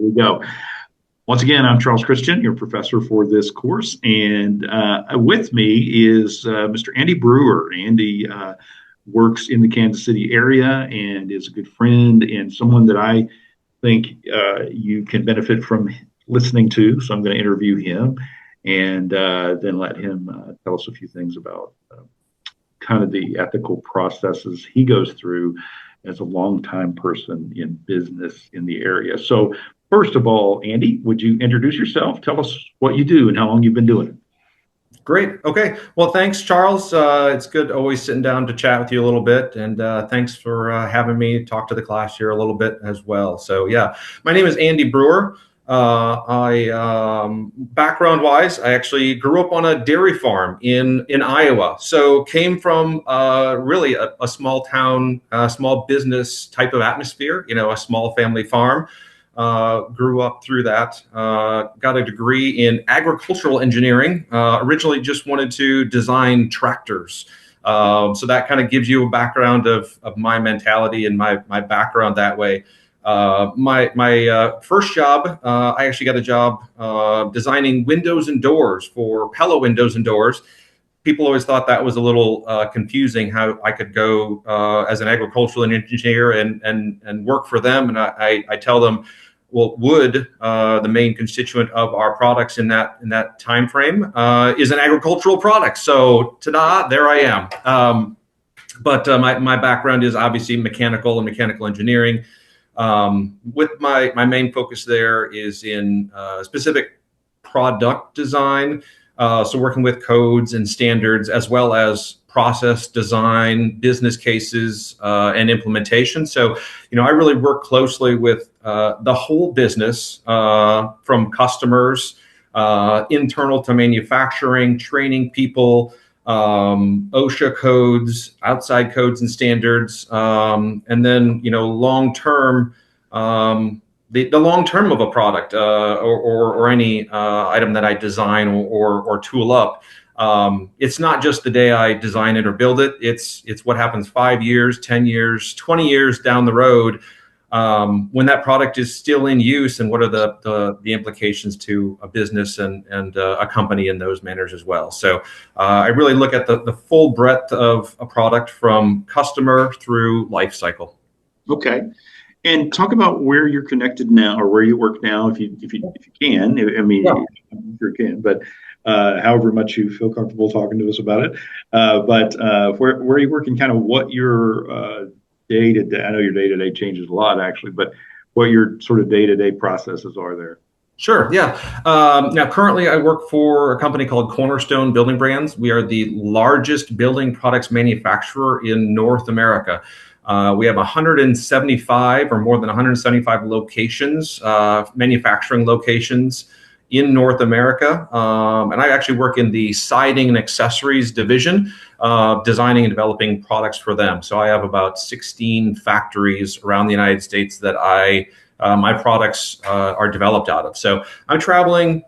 There we go. Once again, I'm Charles Christian, your professor for this course, and with me is Mr. Andy Breuer. Andy works in the Kansas City area and is a good friend and someone that I think you can benefit from listening to. So I'm going to interview him and then let him tell us a few things about kind of the ethical processes he goes through as a longtime person in business in the area. So, first of all, Andy, would you introduce yourself? Tell us what you do and how long you've been doing it. Great. Okay. Well, thanks, Charles. It's good always sitting down to chat with you a little bit. And thanks for having me talk to the class here a little bit as well. So, yeah, my name is Andy Breuer. Background-wise, I actually grew up on a dairy farm in Iowa. So came from really a small town, small business type of atmosphere, a small family farm. Grew up through that, got a degree in agricultural engineering, originally just wanted to design tractors. So that kind of gives you a background of my mentality and my background that way. My first job, I actually got a job designing windows and doors for Pella windows and doors. People always thought that was a little confusing, how I could go as an agricultural engineer and work for them. And I tell them, well, wood, the main constituent of our products in that time frame, is an agricultural product. So, ta-da, there I am. But my background is obviously mechanical and mechanical engineering. With my main focus there is in specific product design. So working with codes and standards, as well as process design, business cases, and implementation. So, I really work closely with the whole business, from customers, internal to manufacturing, training people, OSHA codes, outside codes and standards, and then, long term. The long term of a product or any item that I design or tool up, it's not just the day I design it or build it. It's what happens 5 years, 10 years, 20 years down the road, when that product is still in use, and what are the implications to a business and a company in those manners as well. So I really look at the full breadth of a product from customer through life cycle. Okay. And talk about where you're connected now, or where you work now, if you can. I mean, Yeah. I'm sure you can, but however much you feel comfortable talking to us about it. But where are you working? Kind of what your day to day. I know your day to day changes a lot, actually, but what your sort of day to day processes are there. Sure. Yeah. Now, currently, I work for a company called Cornerstone Building Brands. We are the largest building products manufacturer in North America. We have 175 or more than 175 locations, manufacturing locations in North America. And I actually work in the siding and accessories division, designing and developing products for them. So I have about 16 factories around the United States that my products are developed out of. So I'm traveling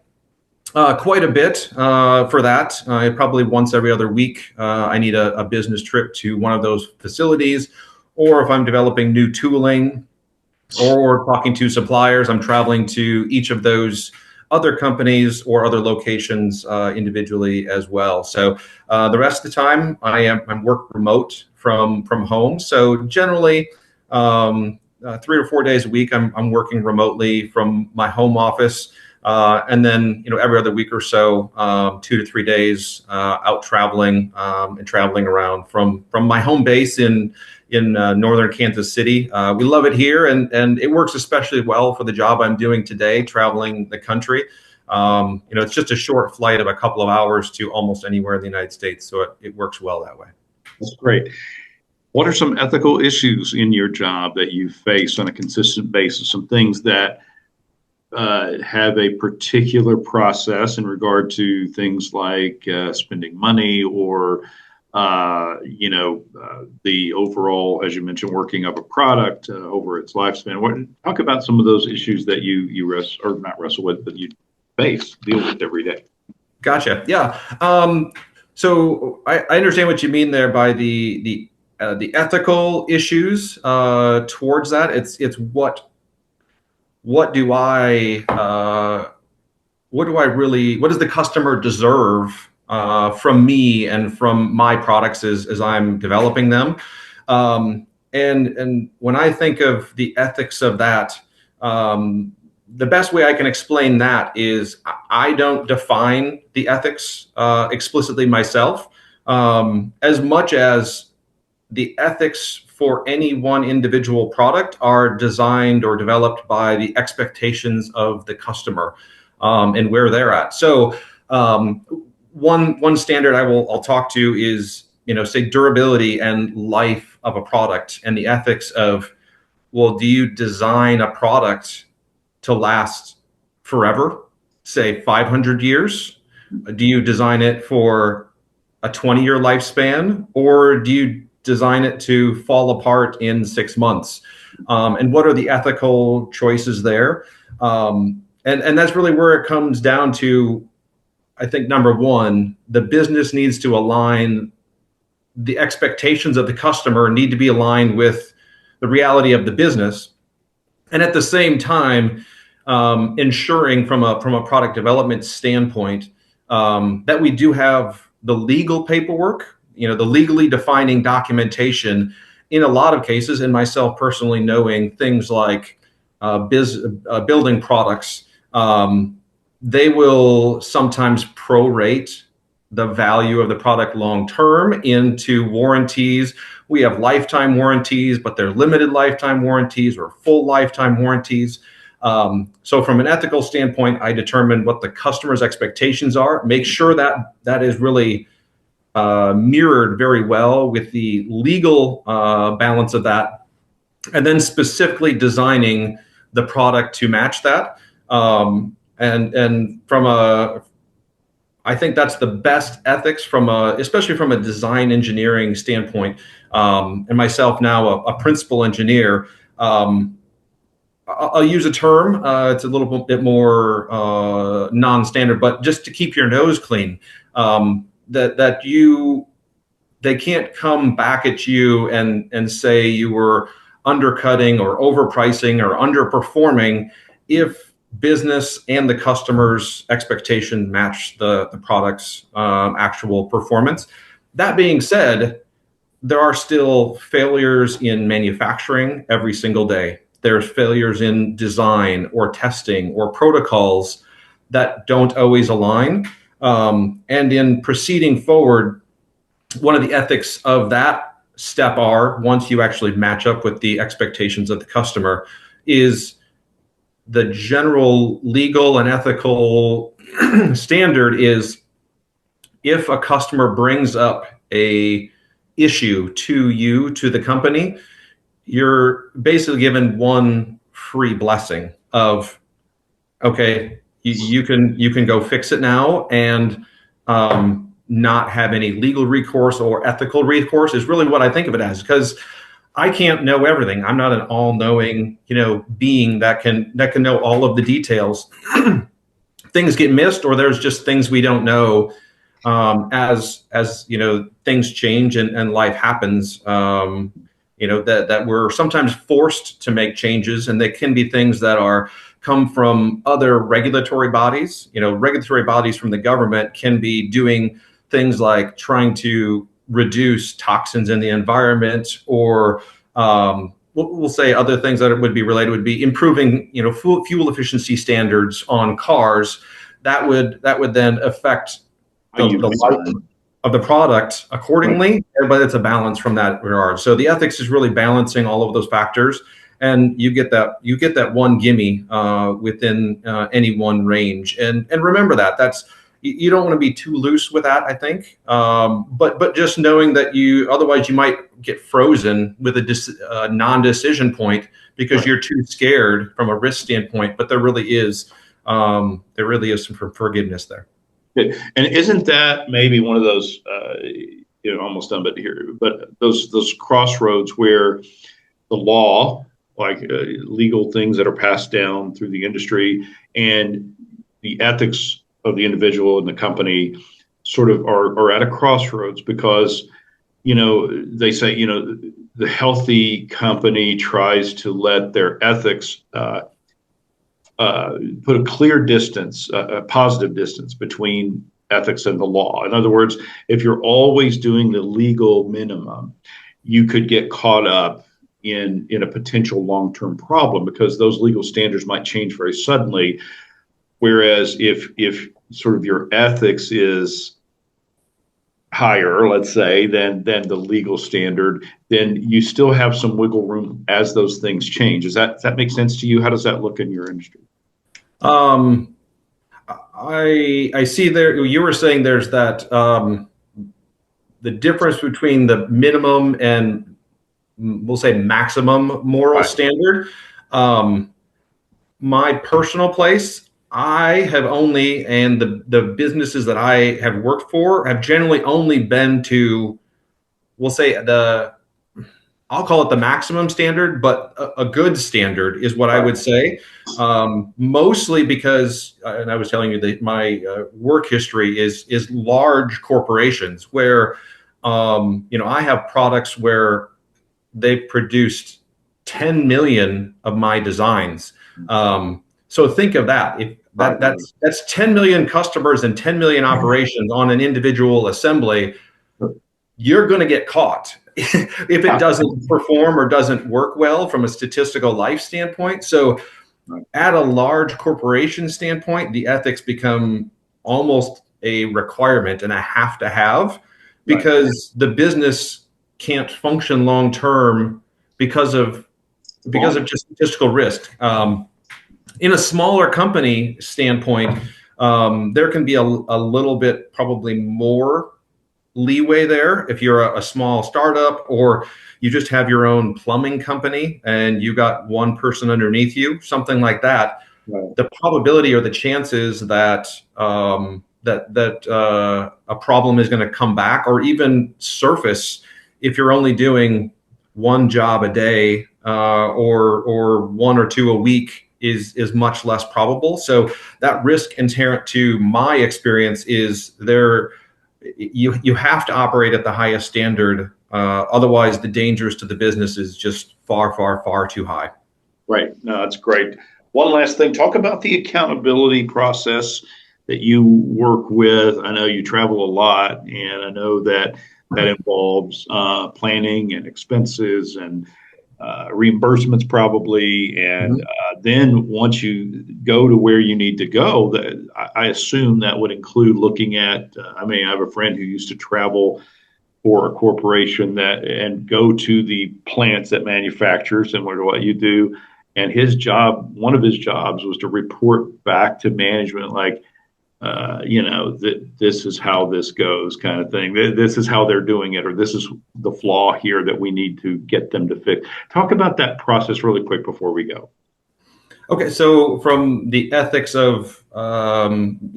quite a bit for that. Probably once every other week, I need a business trip to one of those facilities. Or if I'm developing new tooling or talking to suppliers, I'm traveling to each of those other companies or other locations individually as well. So the rest of the time, I'm work remote from home. So generally, 3 or 4 days a week, I'm working remotely from my home office. And then, every other week or so, 2 to 3 days out traveling and traveling around from my home base in northern Kansas City. We love it here, and it works especially well for the job I'm doing today, traveling the country. It's just a short flight of a couple of hours to almost anywhere in the United States, so it works well that way. That's great. What are some ethical issues in your job that you face on a consistent basis? Some things that have a particular process in regard to things like spending money or the overall, as you mentioned, working of a product over its lifespan. Talk about some of those issues that you not wrestle with, but you deal with every day. Gotcha. Yeah. So I understand what you mean there by the ethical issues towards that. It's what do I what does the customer deserve from me and from my products as I'm developing them? And when I think of the ethics of that, the best way I can explain that is I don't define the ethics explicitly myself, as much as the ethics for any one individual product are designed or developed by the expectations of the customer, and where they're at. So um, one standard I'll talk to is, say, durability and life of a product, and the ethics of, well, do you design a product to last forever, say 500 years? Do you design it for a 20-year lifespan, or do you design it to fall apart in 6 months? And what are the ethical choices there? And that's really where it comes down to. I think number one, the business needs to align, the expectations of the customer need to be aligned with the reality of the business, and at the same time, ensuring from a product development standpoint, that we do have the legal paperwork, the legally defining documentation in a lot of cases, and myself personally knowing things like building products, they will sometimes prorate the value of the product long term into warranties. We have lifetime warranties, but they're limited lifetime warranties or full lifetime warranties. So from an ethical standpoint, I determine what the customer's expectations are, make sure that that is really mirrored very well with the legal balance of that, and then specifically designing the product to match that. And from a, I think that's the best ethics from especially from a design engineering standpoint. And myself now a principal engineer. I'll use a term. It's a little bit more non-standard, but just to keep your nose clean. That you, they can't come back at you and say you were undercutting or overpricing or underperforming if business and the customer's expectation match the product's actual performance. That being said, there are still failures in manufacturing every single day. There's failures in design or testing or protocols that don't always align. And in proceeding forward, one of the ethics of that step are, once you actually match up with the expectations of the customer, is the general legal and ethical standard is, if a customer brings up a issue to you, to the company, you're basically given one free blessing of, okay, you can go fix it now, and not have any legal recourse or ethical recourse is really what I think of it as, because I can't know everything. I'm not an all-knowing, being that can know all of the details. Things get missed, or there's just things we don't know, as things change and life happens. That we're sometimes forced to make changes, and they can be things that come from other regulatory bodies. Regulatory bodies from the government can be doing things like trying to reduce toxins in the environment, or we'll say other things that would be related would be improving, fuel efficiency standards on cars. That would then affect the life of the product accordingly, but it's a balance from that regard. So the ethics is really balancing all of those factors, and you get that one gimme within any one range. And remember that's, you don't want to be too loose with that, I think. But just knowing that otherwise you might get frozen with a non-decision point because you're too scared from a risk standpoint. But there really is some forgiveness there. And isn't that maybe one of those, almost done, but those crossroads where the law, like legal things that are passed down through the industry, and the ethics of the individual and the company sort of are at a crossroads, because, they say, the healthy company tries to let their ethics put a clear distance, a positive distance between ethics and the law. In other words, if you're always doing the legal minimum, you could get caught up in a potential long-term problem because those legal standards might change very suddenly. Whereas if sort of your ethics is higher, let's say, than the legal standard, then you still have some wiggle room as those things change. Does that make sense to you? How does that look in your industry? Um, I see there. You were saying there's that the difference between the minimum and we'll say maximum moral Right. standard. Um, my personal place, I have only, and the businesses that I have worked for have generally only been to, we'll say I'll call it the maximum standard, but a good standard is what I Right. would say. Mostly because, and I was telling you that my work history is large corporations where, I have products where they've produced 10 million of my designs. So think of that. If Right. that's 10 million customers and 10 million operations on an individual assembly, you're going to get caught if it Yeah. doesn't perform or doesn't work well from a statistical life standpoint. So Right. at a large corporation standpoint, the ethics become almost a requirement and a have to have Right. because the business can't function long term because of just statistical risk. In a smaller company standpoint, there can be a little bit probably more leeway there if you're a small startup or you just have your own plumbing company and you got one person underneath you, something like that. Right. The probability or the chances that a problem is going to come back or even surface if you're only doing one job a day or one or two a week is much less probable. So that risk inherent to my experience is there. You have to operate at the highest standard. Otherwise, the dangers to the business is just far, far, far too high. Right. No, that's great. One last thing. Talk about the accountability process that you work with. I know you travel a lot, and I know that that involves planning and expenses and reimbursements probably. And Mhm. then once you go to where you need to go, that I assume that would include looking at. I mean, I have a friend who used to travel for a corporation that and go to the plants that manufacture similar to what you do. And his job, one of his jobs was to report back to management, like, that this is how this goes, kind of thing. This is how they're doing it, or this is the flaw here that we need to get them to fix. Talk about that process really quick before we go. Okay, so from the ethics of,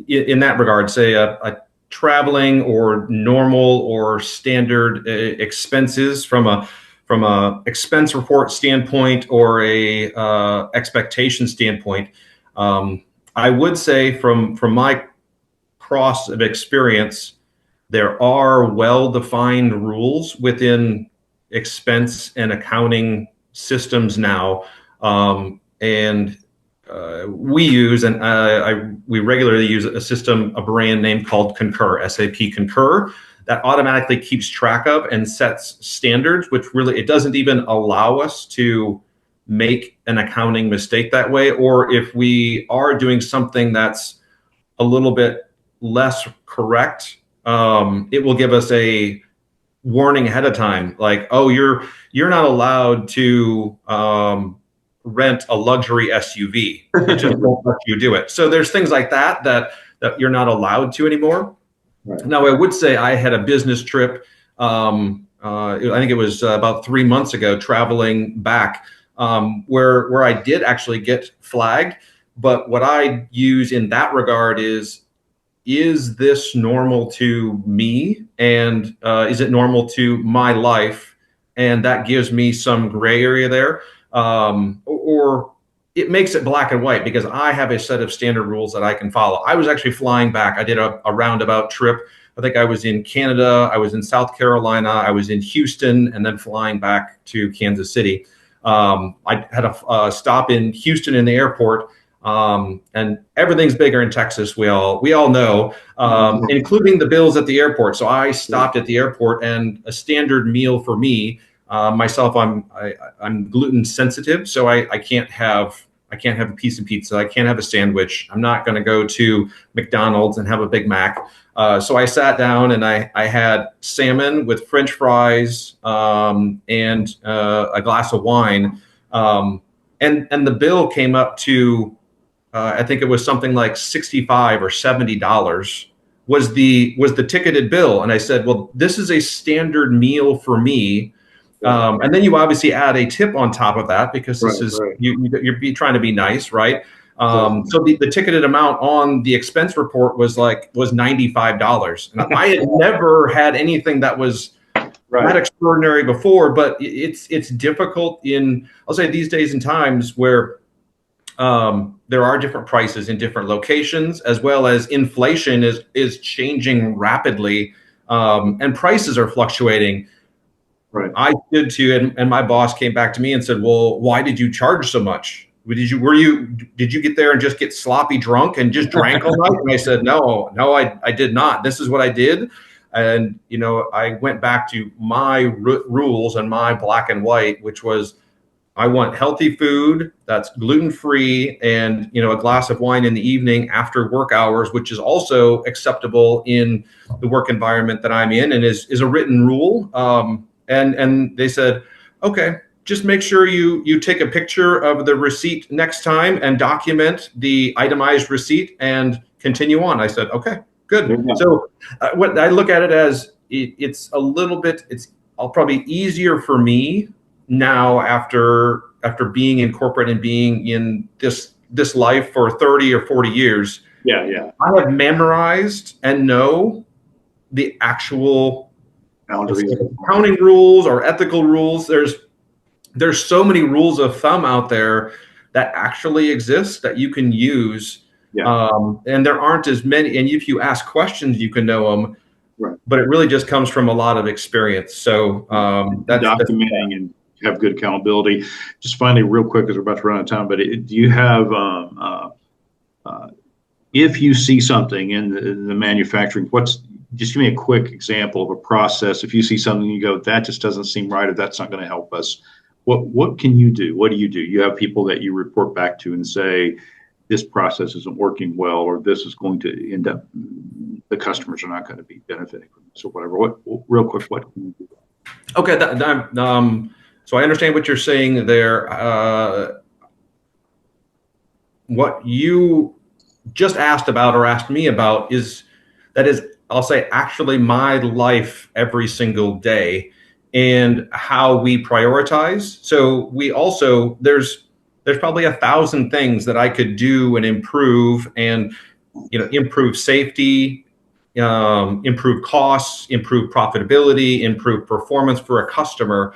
in that regard, say a traveling or normal or standard expenses from a expense report standpoint or a expectation standpoint, I would say from my cross of experience, there are well-defined rules within expense and accounting systems now, and we use and we regularly use a system, a brand name called Concur, SAP Concur, that automatically keeps track of and sets standards, which really it doesn't even allow us to make an accounting mistake that way. Or if we are doing something that's a little bit less correct, it will give us a warning ahead of time, like, oh, you're not allowed to rent a luxury SUV. It just won't let you do it. So there's things like that you're not allowed to anymore. Right. Now, I would say I had a business trip. I think it was about 3 months ago, traveling back, where I did actually get flagged. But what I use in that regard is this normal to me, and is it normal to my life? And that gives me some gray area there, or it makes it black and white because I have a set of standard rules that I can follow. I was actually flying back. I did a roundabout trip. I think I was in Canada, I was in South Carolina, I was in Houston, and then flying back to Kansas City. I had a stop in Houston in the airport. And everything's bigger in Texas. We all know, including the bills at the airport. So I stopped at the airport, and a standard meal for me, myself, I'm gluten sensitive, so I can't have a piece of pizza. I can't have a sandwich. I'm not going to go to McDonald's and have a Big Mac. So I sat down and I had salmon with French fries, and a glass of wine. And the bill came up to, I think it was something like $65 or $70 was the ticketed bill. And I said, well, this is a standard meal for me. And then you obviously add a tip on top of that, because this is you're trying to be nice, right? So the ticketed amount on the expense report was $95, and I had never had anything that was that extraordinary before. But it's difficult I'll say these days and times where there are different prices in different locations, as well as inflation is changing rapidly, and prices are fluctuating. Right. I did too, and my boss came back to me and said, "Well, why did you charge so much? Did you get there and just get sloppy drunk and just drank all night?" And I said, "No, I did not. This is what I did." And I went back to my rules and my black and white, which was, I want healthy food that's gluten free, and a glass of wine in the evening after work hours, which is also acceptable in the work environment that I'm in, and is a written rule. And they said, okay, just make sure you take a picture of the receipt next time and document the itemized receipt and continue on. I said, okay, good. Yeah. So what I look at it as, it's a little bit, it's probably easier for me now after being in corporate and being in this life for 30 or 40 years. Yeah. I have memorized and know the actual accounting rules or ethical rules. There's so many rules of thumb out there that actually exist that you can use. Yeah. And there aren't as many. And if you ask questions, you can know them. Right. But it really just comes from a lot of experience. So that's documenting and have good accountability. Just finally, real quick, because we're about to run out of time, but do you have, if you see something in the manufacturing, just give me a quick example of a process. If you see something, you go, that just doesn't seem right, or that's not going to help us. What can you do? What do? You have people that you report back to and say, this process isn't working well, or this is going to end up, the customers are not going to be benefiting from this, or whatever. Real quick, what can you do? Okay. So I understand what you're saying there. What you just asked about or asked me about is, I'll say, actually my life every single day and how we prioritize. So we also, there's probably 1,000 things that I could do and improve, and improve safety, improve costs, improve profitability, improve performance for a customer.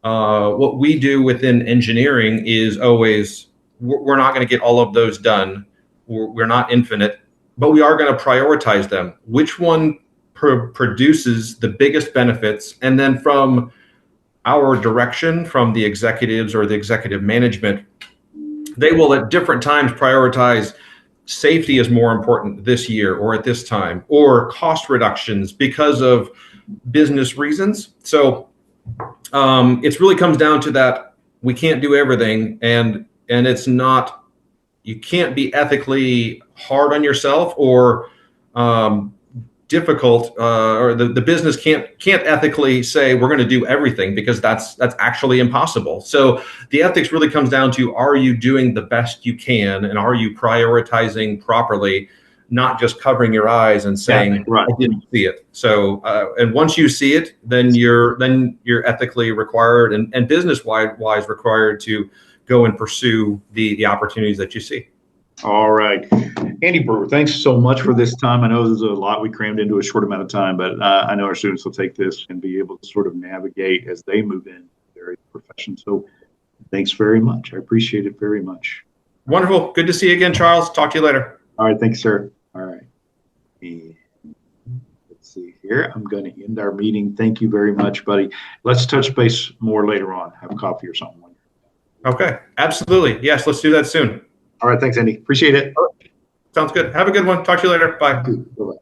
What we do within engineering is always, we're not going to get all of those done. We're not infinite, but we are going to prioritize them. Which one produces the biggest benefits? And then from our direction, from the executives or the executive management, they will at different times prioritize safety is more important this year or at this time, or cost reductions because of business reasons. So it really comes down to that. We can't do everything, and it's not, you can't be ethically hard on yourself or difficult, or the business can't ethically say we're going to do everything, because that's actually impossible. So the ethics really comes down to, are you doing the best you can, and are you prioritizing properly, not just covering your eyes and saying, I didn't see it. So and once you see it, then you're ethically required and business wise required to go and pursue the opportunities that you see. All right. Andy Breuer, thanks so much for this time. I know there's a lot we crammed into a short amount of time, but I know our students will take this and be able to sort of navigate as they move in their profession. So thanks very much. I appreciate it very much. Wonderful. Good to see you again, Charles. Talk to you later. All right. Thanks, sir. All right. And let's see here. I'm going to end our meeting. Thank you very much, buddy. Let's touch base more later on. Have coffee or something. Okay. Absolutely. Yes. Let's do that soon. All right. Thanks, Andy. Appreciate it. Sounds good. Have a good one. Talk to you later. Bye. Bye-bye.